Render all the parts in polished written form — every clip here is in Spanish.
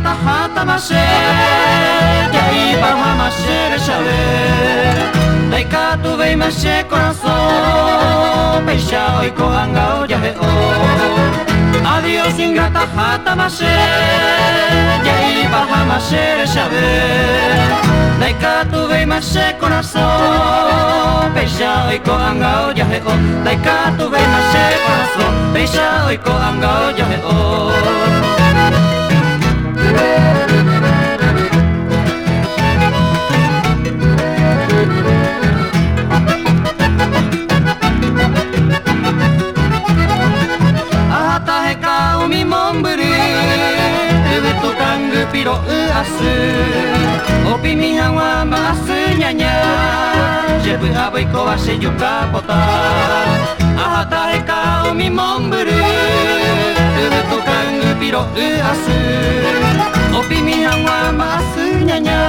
ingrata hata mashe Jai baja mashe reshabe Daika tuve mashe corazón Peisha oiko angao yaheo Adiós ingrata hata mashe Jai baja mashe reshabe Daika tuve mashe corazón Peisha oiko angao yaheo Daika tuve mashe corazón Peisha oiko angao yaheo mi mombri Ebe tukang piro asu Opi mi hawa maasu nyanya Jebu abai ko ase yuka pota Ahata heka mi mombri Ebe tukang piro asu Opi mi hawa maasu nyanya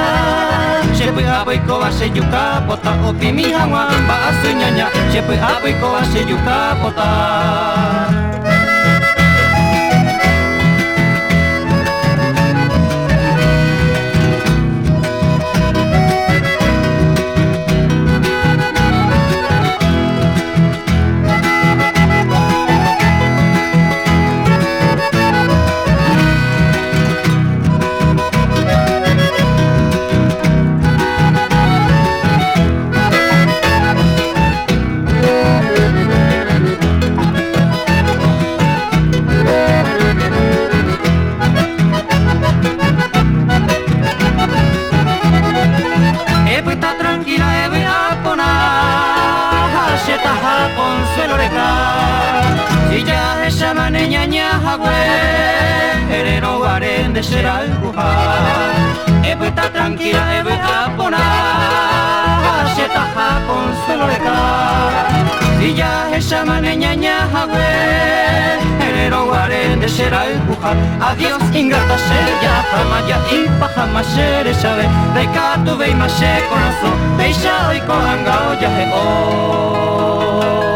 Jebu abai ko ase yuka pota Opi mi hawa maasu nyanya Jebu abai ko ase yuka pota Consuelo reka Illa esa maneña ñahagüe Herero garen de ser alguja Ebe está tranquila, ebe apona Shetaja consuelo reka Illa esa maneña ñahagüe Herero garen de ser alguja Adiós ingrata ya jamás ya ipa jamás ser sabe Daika tuve y mashe corazón Beisha oiko angao yahe oh